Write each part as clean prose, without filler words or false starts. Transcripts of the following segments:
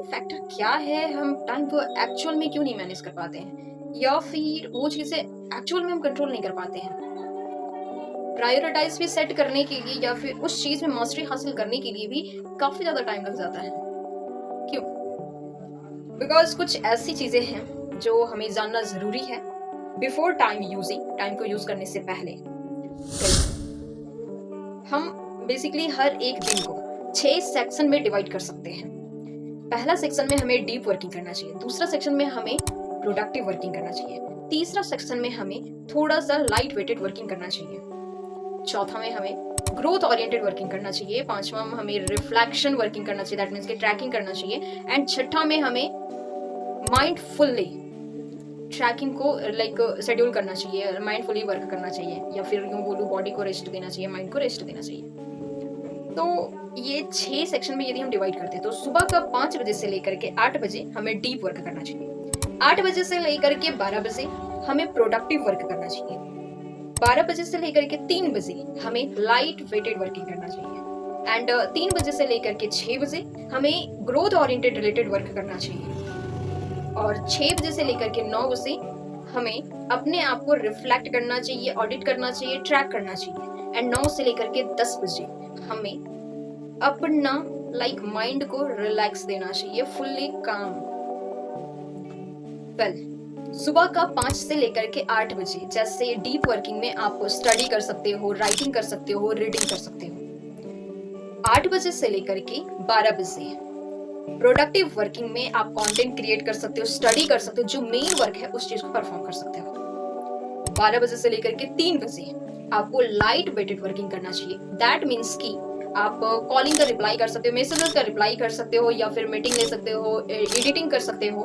Main factor क्या है, हम टाइम को एक्चुअल में क्यों नहीं मैनेज कर पाते हैं, या फिर वो चीजें एक्चुअल में हम कंट्रोल नहीं कर पाते हैं। प्रायोरिटाइज भी सेट करने के लिए या फिर उस चीज में मास्टरी हासिल करने के लिए भी काफी ज्यादा टाइम लग जाता है। क्यों? बिकॉज कुछ ऐसी चीजें हैं जो हमें जानना जरूरी है बिफोर टाइम यूजिंग, टाइम को यूज करने से पहले। हम बेसिकली हर एक दिन को 6 सेक्शन में डिवाइड कर सकते हैं। पहला सेक्शन में हमें डीप वर्किंग करना चाहिए, दूसरा सेक्शन में हमें प्रोडक्टिव वर्किंग करना चाहिए, तीसरा सेक्शन में हमें थोड़ा सा लाइट वेटेड वर्किंग करना चाहिए, चौथा में हमें ग्रोथ ओरिएंटेड वर्किंग करना चाहिए, पांचवा में हमें रिफ्लेक्शन वर्किंग करना चाहिए, दैट मींस कि ट्रैकिंग करना चाहिए, एंड छठा में हमें माइंडफुली ट्रैकिंग को लाइक शेड्यूल करना चाहिए, माइंडफुली वर्क करना चाहिए, या फिर यूं बोलूं बॉडी को रेस्ट देना चाहिए, माइंड को रेस्ट देना चाहिए। तो ये 6 सेक्शन में यदि हम डिवाइड करते हैं तो सुबह का 5 बजे से लेकर के 8 बजे हमें डीप वर्क करना चाहिए, 8 बजे से लेकर के 12 बजे हमें प्रोडक्टिव वर्क करना चाहिए, 12 बजे से लेकर के 3 बजे हमें लाइट वेटेड वर्किंग करना चाहिए, एंड 3 बजे से लेकर के 6 बजे हमें ग्रोथ ओरिएंटेड रिलेटेड वर्क करना चाहिए, और 6 बजे से लेकर के 9 बजे हमें अपने आप को रिफ्लेक्ट करना चाहिए, ऑडिट करना चाहिए, ट्रैक करना चाहिए, एंड 9 से लेकर के 10 बजे हमें अपना लाइक माइंड को रिलैक्स देना चाहिए, फुल्ली काम। सुबह का 5 से लेकर के 8 बजे जैसे डीप वर्किंग में आप स्टडी कर सकते हो, राइटिंग कर सकते हो, रीडिंग कर सकते हो। 8 बजे से लेकर के 12 बजे प्रोडक्टिव वर्किंग में आप कंटेंट क्रिएट कर सकते हो, स्टडी कर सकते हो, जो मेन वर्क है उस चीज को परफॉर्म कर सकते हो। 12 बजे से लेकर के 3 बजे आपको लाइट वेटेड वर्किंग करना चाहिए, दैट मीन्स कि आप कॉलिंग का रिप्लाई कर सकते हो, मैसेजेस का रिप्लाई कर सकते हो, या फिर मीटिंग ले सकते हो, एडिटिंग कर सकते हो।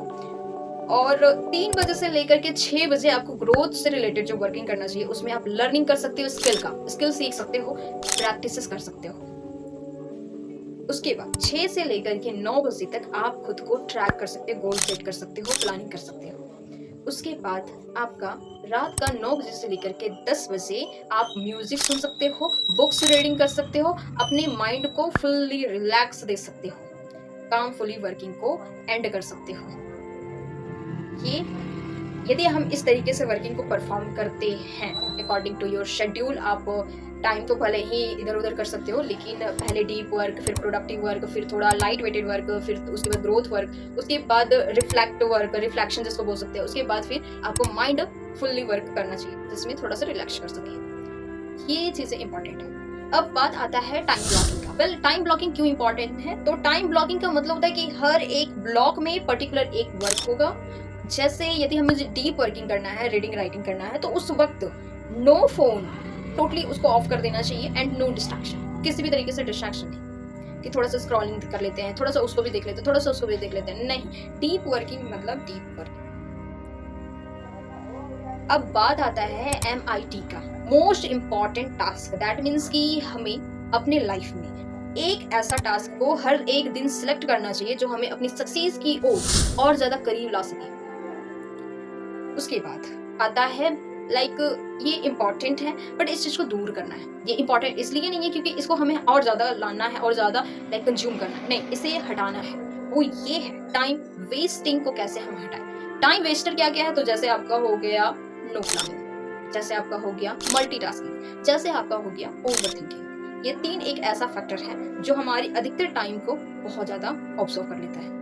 और 3 बजे से लेकर के 6 बजे आपको ग्रोथ से रिलेटेड जो वर्किंग करना चाहिए उसमें आप लर्निंग कर सकते हो, स्किल सीख सकते हो, प्रैक्टिसेस कर सकते हो। उसके बाद 6 से लेकर के 9 बजे तक आप खुद को ट्रैक कर सकते हो, गोल सेट कर सकते हो, प्लानिंग कर सकते हो। उसके बाद आपका रात का 9 बजे से लेकर के 10 बजे आप म्यूजिक सुन सकते हो, बुक्स रीडिंग कर सकते हो, अपने माइंड को फुल्ली रिलैक्स दे सकते हो, कामफुली वर्किंग को एंड कर सकते हो। ये यदि हम इस तरीके से वर्किंग को परफॉर्म करते हैं अकॉर्डिंग टू योर शेड्यूल, आप टाइम तो भले ही इधर उधर कर सकते हो, लेकिन पहले डीप वर्क, फिर प्रोडक्टिव वर्क, फिर थोड़ा लाइट वेटेड वर्क, फिर उसके बाद ग्रोथ वर्क, उसके बाद रिफ्लेक्शन जिसको बोल सकते हैं, उसके बाद फिर आपको माइंड फुल्ली वर्क करना चाहिए जिसमें थोड़ा सा रिलैक्स कर सके। ये चीजें इंपॉर्टेंट है। अब बात आता है टाइम ब्लॉकिंग का। वेल, टाइम ब्लॉकिंग क्यों इंपॉर्टेंट है? तो टाइम ब्लॉकिंग का मतलब होता है कि हर एक ब्लॉक में पर्टिकुलर एक वर्क होगा। जैसे यदि हमें डीप वर्किंग करना है, रीडिंग राइटिंग करना है, तो उस वक्त नो फोन, टोटली उसको ऑफ कर देना चाहिए, एंड नो डिस्ट्रैक्शन, किसी भी तरीके से डिस्ट्रैक्शन नहीं कि थोड़ा सा स्क्रॉलिंग कर लेते हैं, थोड़ा सा उसको भी देख लेते हैं, थोड़ा सा उसको भी देख लेते हैं, नहीं। डीप वर्किंग मतलब डीप वर्किंग। अब बात आता है MIT का, most important task, that means कि हमें अपने लाइफ में एक ऐसा टास्क को हर एक दिन सिलेक्ट करना चाहिए जो हमें अपनी सक्सेस की ओर और ज्यादा करीब ला सके। उसके बाद आता है ये इम्पोर्टेंट है बट इस चीज को दूर करना है। ये इम्पोर्टेंट इसलिए नहीं है क्योंकि इसको हमें और ज्यादा लाना है और ज्यादा कंज्यूम करना है, नहीं, इसे हटाना है। वो ये है टाइम वेस्टिंग को कैसे हम हटाएं। टाइम वेस्टर क्या क्या है? तो जैसे आपका हो गया नो प्लानिंग, जैसे आपका हो गया मल्टीटास्किंग, जैसे आपका हो गया ओवरथिंकिंग। ये 3 एक ऐसा फैक्टर है जो हमारी अधिकतर टाइम को बहुत ज्यादा ऑब्जर्व कर लेता है।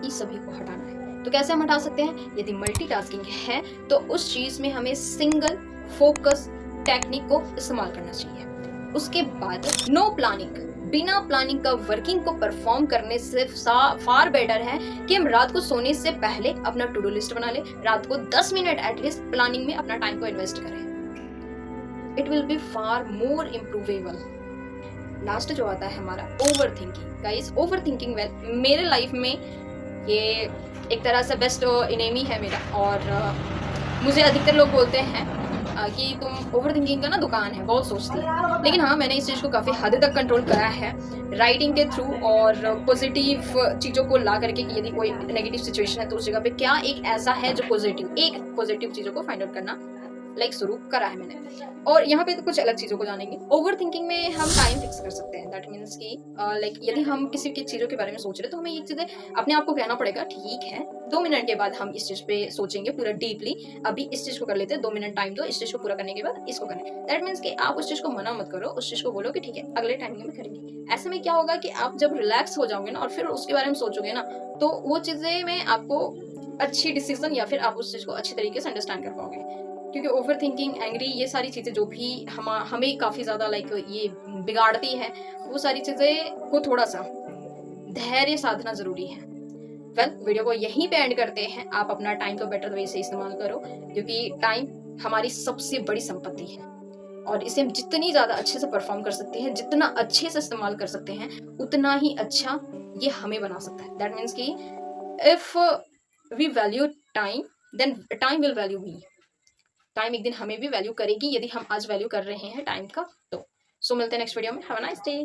इस सभी को हटाना है। तो कैसे हम हटा सकते हैं? यदि मल्टीटास्किंग है तो उस चीज में हमें सिंगल फोकस टेक्निक को इस्तेमाल करना चाहिए। उसके बाद नो प्लानिंग, बिना प्लानिंग का वर्किंग को परफॉर्म करने से फार बेटर है कि हम रात को सोने से पहले अपना टू डू लिस्ट बना ले, रात को 10 मिनट एटलीस्ट प्लानिंग में अपना टाइम को इन्वेस्ट करें। It will be far more improvable. Last जो आता है हमारा over thinking. Guys, over thinking मेरे लाइफ में ये एक तरह से बेस्ट इनेमी है मेरा, और मुझे अधिकतर लोग बोलते हैं कि तुम ओवर थिंकिंग का ना दुकान है, बहुत सोचती है। लेकिन हाँ, मैंने इस चीज़ को काफ़ी हद तक कंट्रोल करा है राइटिंग के थ्रू, और पॉजिटिव चीज़ों को ला करके कि यदि कोई नेगेटिव सिचुएशन है तो उस जगह पे क्या एक ऐसा है जो पॉजिटिव चीज़ों को फाइंड आउट करना लाइक शुरू करा है मैंने। और यहाँ पे तो कुछ अलग चीज़ों को जानेंगे। ओवर थिंकिंग में हम टाइम फिक्स कर सकते हैं। दैट मीन्स कि लाइक यदि हम किसी की चीज़ों के बारे में सोच रहे हैं तो हमें ये चीज़ें अपने आप को कहना पड़ेगा, ठीक है 2 मिनट के बाद हम इस चीज़ पे सोचेंगे पूरा डीपली, अभी इस चीज़ को कर लेते हैं, 2 मिनट टाइम दो, इस चीज़ को पूरा करने के बाद इसको करें। दैट मीन्स कि आप उस चीज़ को मना मत करो, उस चीज़ को बोलो कि ठीक है अगले टाइमिंग में करेंगे। ऐसे में क्या होगा कि आप जब रिलैक्स हो जाओगे ना और फिर उसके बारे में सोचोगे ना, तो वो चीज़ें में आपको अच्छी डिसीजन या फिर आप उस चीज़ को अच्छी तरीके से अंडरस्टैंड कर पाओगे। क्योंकि ओवर थिंकिंग, एंग्री, ये सारी चीज़ें जो भी हमें काफ़ी ज़्यादा लाइक ये बिगाड़ती है, वो सारी चीज़ें को थोड़ा सा धैर्य साधना ज़रूरी है। वीडियो को यहीं पे एंड करते हैं। आप अपना टाइम तो बेटर वे से इस्तेमाल करो, क्योंकि टाइम हमारी सबसे बड़ी संपत्ति है और इसे हम जितनी ज़्यादा अच्छे से परफॉर्म कर सकते हैं, जितना अच्छे से इस्तेमाल कर सकते हैं, उतना ही अच्छा ये हमें बना सकता है। दैट मीन्स कि if we value time, then time will value we. Time एक दिन हमें भी वैल्यू करेगी यदि हम आज वैल्यू कर रहे हैं टाइम का। तो मिलते हैं नेक्स्ट वीडियो में। Have a nice day.